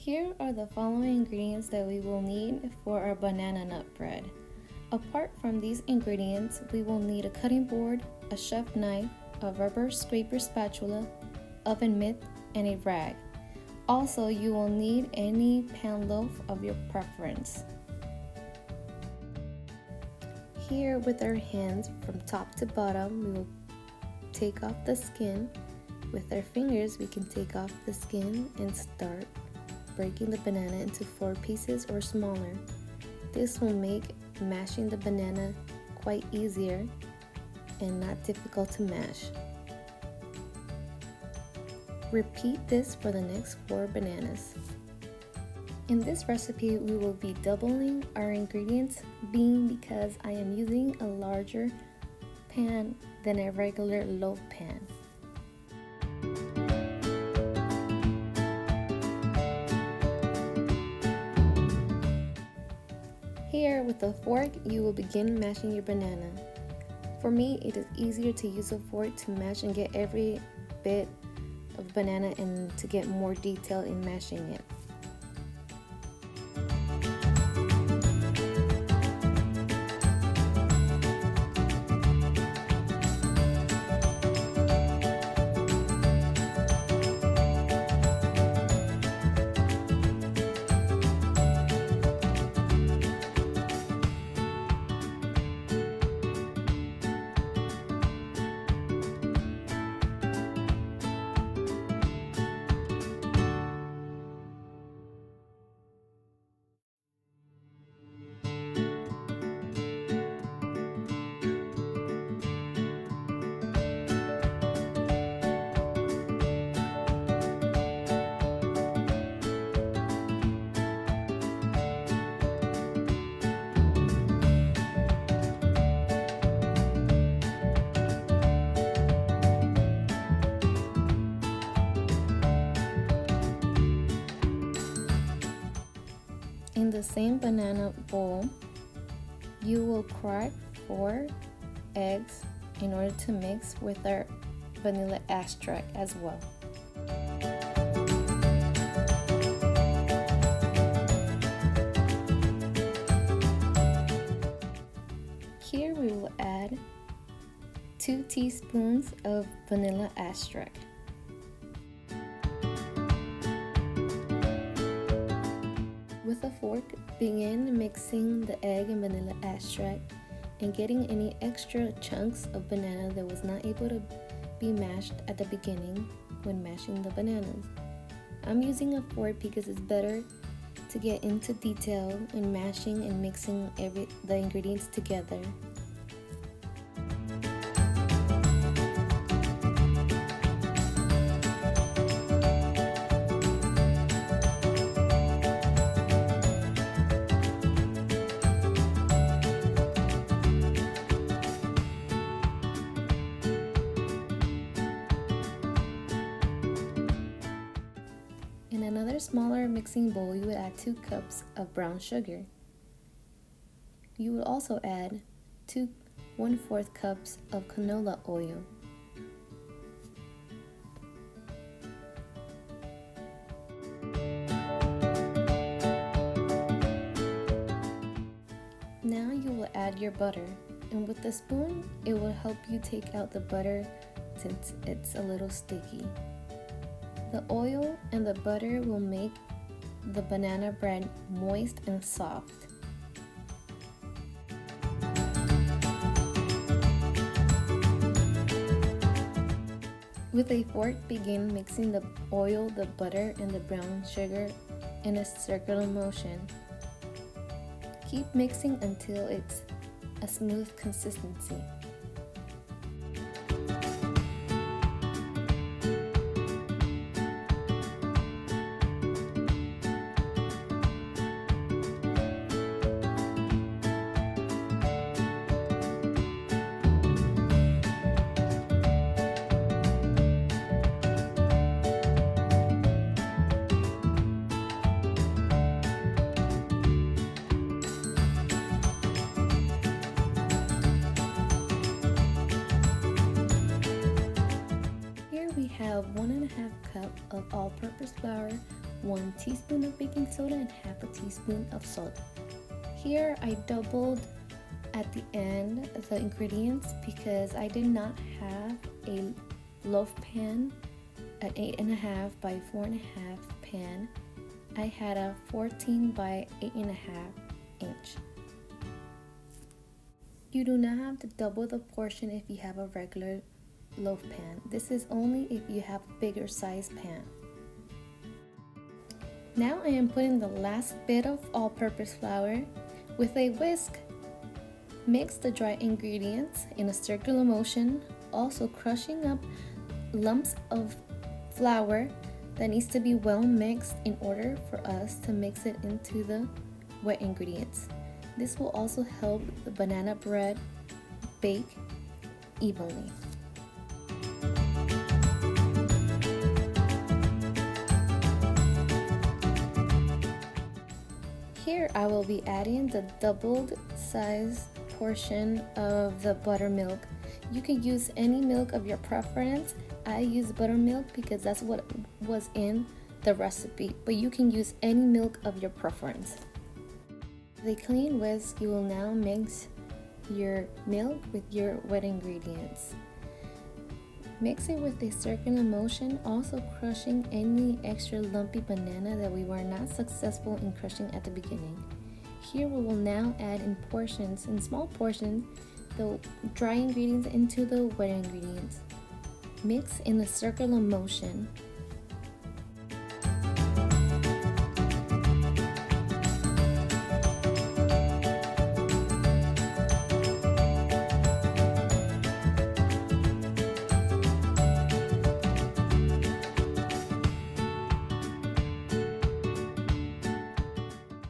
Here are the following ingredients that we will need for our banana nut bread. Apart from these ingredients, we will need a cutting board, a chef knife, a rubber scraper spatula, oven mitt, and a rag. Also, you will need any pan loaf of your preference. Here with our hands from top to bottom, we will take off the skin. With our fingers, we can take off the skin and start breaking the banana into 4 pieces or smaller. This will make mashing the banana quite easier and not difficult to mash. Repeat this for the next 4 bananas. In this recipe, we will be doubling our ingredients, being because I am using a larger pan than a regular loaf pan. Here with a fork, you will begin mashing your banana. For me, it is easier to use a fork to mash and get every bit of banana and to get more detail in mashing it. In the same banana bowl, you will crack 4 eggs in order to mix with our vanilla extract as well. Here we will add 2 teaspoons of vanilla extract. With a fork, begin mixing the egg and vanilla extract and getting any extra chunks of banana that was not able to be mashed at the beginning when mashing the bananas. I'm using a fork because it's better to get into detail in mashing and mixing the ingredients together. In another smaller mixing bowl, you would add 2 cups of brown sugar. You would also add 2 1/4 cups of canola oil. Now you will add your butter, and with the spoon, it will help you take out the butter since it's a little sticky. The oil and the butter will make the banana bread moist and soft. With a fork, begin mixing the oil, the butter, and the brown sugar in a circular motion. Keep mixing until it's a smooth consistency. have 1.5 cup of all-purpose flour, 1 teaspoon of baking soda, and half a teaspoon of salt. Here I doubled at the end the ingredients because I did not have a loaf pan, an 8.5 by 4.5 pan. I had a 14 by 8.5 inch. You do not have to double the portion if you have a regular loaf pan. This is only if you have a bigger size pan. Now I am putting the last bit of all-purpose flour. With a whisk, mix the dry ingredients in a circular motion, also crushing up lumps of flour that needs to be well mixed in order for us to mix it into the wet ingredients. This will also help the banana bread bake evenly. Here I will be adding the doubled size portion of the buttermilk. You can use any milk of your preference. I use buttermilk because that's what was in the recipe, but you can use any milk of your preference. With a clean whisk, you will now mix your milk with your wet ingredients. Mix it with a circular motion, also crushing any extra lumpy banana that we were not successful in crushing at the beginning. Here we will now add in small portions, the dry ingredients into the wet ingredients. Mix in a circular motion.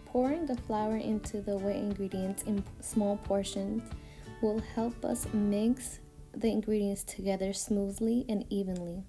Pouring the flour into the wet ingredients in small portions will help us mix the ingredients together smoothly and evenly.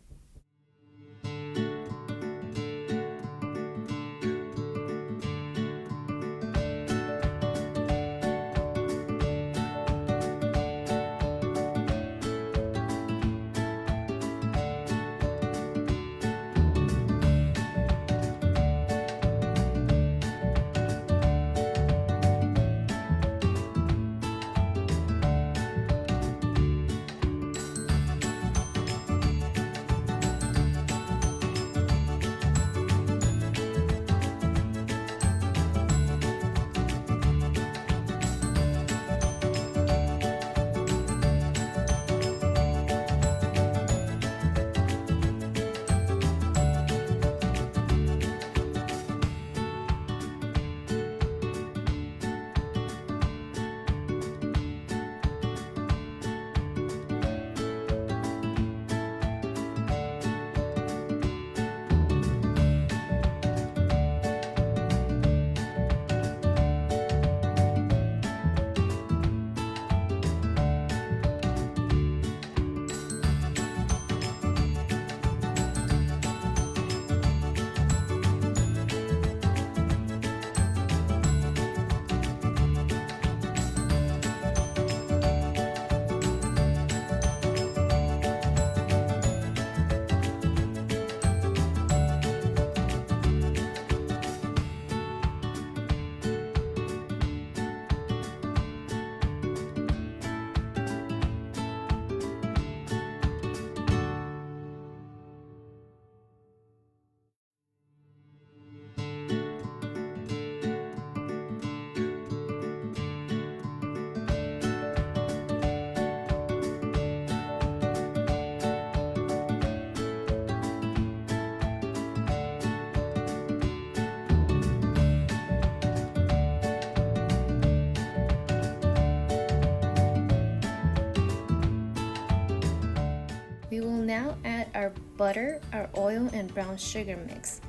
We will now add our butter, our oil, and brown sugar mix.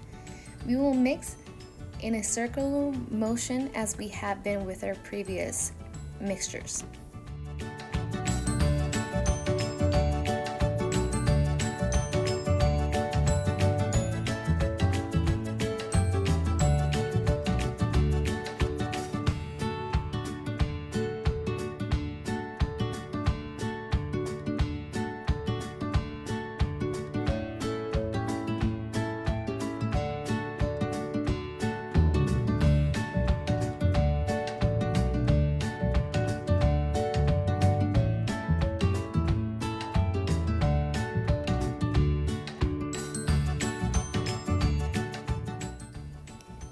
We will mix in a circular motion as we have been with our previous mixtures.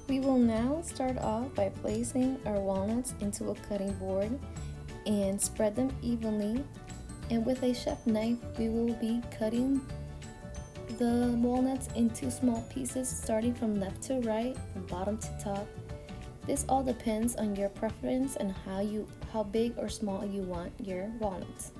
We will now start off by placing our walnuts into a cutting board and spread them evenly. And with a chef knife, we will be cutting the walnuts into small pieces starting from left to right, from bottom to top. This all depends on your preference and how big or small you want your walnuts.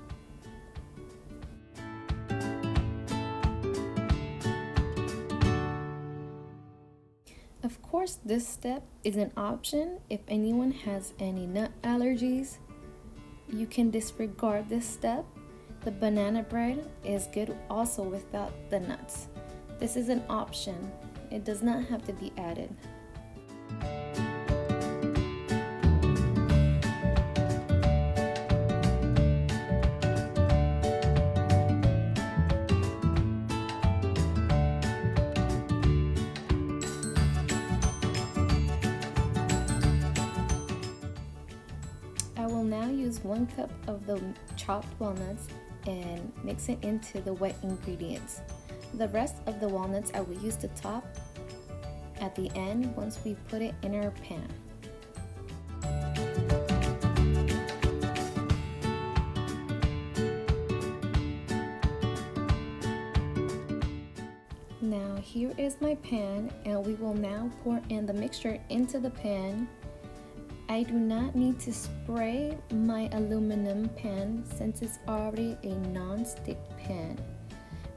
Of course, this step is an option. If anyone has any nut allergies, you can disregard this step. The banana bread is good also without the nuts. This is an option. It does not have to be added. I will now use 1 cup of the chopped walnuts and mix it into the wet ingredients. The rest of the walnuts I will use to top at the end once we put it in our pan. Now here is my pan, and we will now pour in the mixture into the pan. I do not need to spray my aluminum pan since it's already a non-stick pan.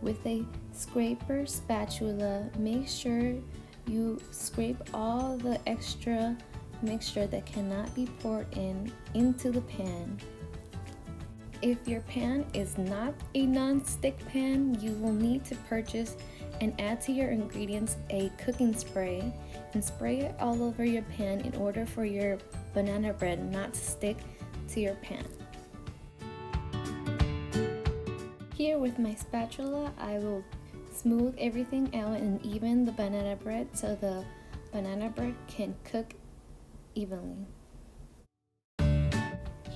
With a scraper spatula, make sure you scrape all the extra mixture that cannot be poured into the pan. If your pan is not a non-stick pan, you will need to purchase and add to your ingredients a cooking spray and spray it all over your pan in order for your banana bread not to stick to your pan. Here with my spatula, I will smooth everything out and even the banana bread so the banana bread can cook evenly.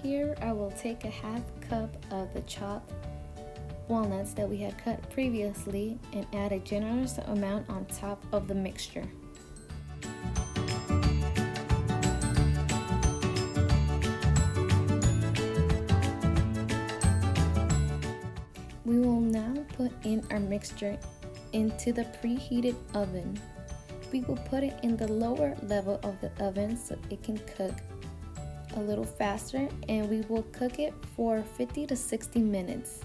Here I will take a half cup of the chopped walnuts that we had cut previously and add a generous amount on top of the mixture. We will now put in our mixture into the preheated oven. We will put it in the lower level of the oven so it can cook a little faster, and we will cook it for 50 to 60 minutes.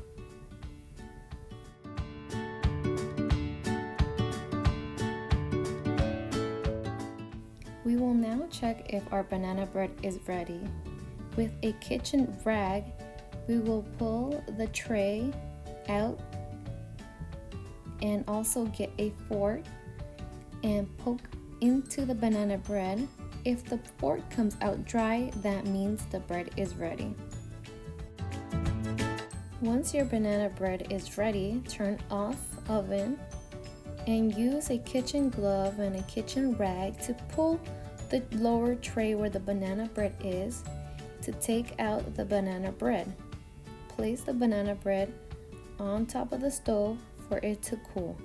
We will now check if our banana bread is ready. With a kitchen rag, we will pull the tray out and also get a fork and poke into the banana bread. If the fork comes out dry, that means the bread is ready. Once your banana bread is ready, turn off oven and use a kitchen glove and a kitchen rag to pull the lower tray where the banana bread is to take out the banana bread. Place the banana bread on top of the stove for it to cool.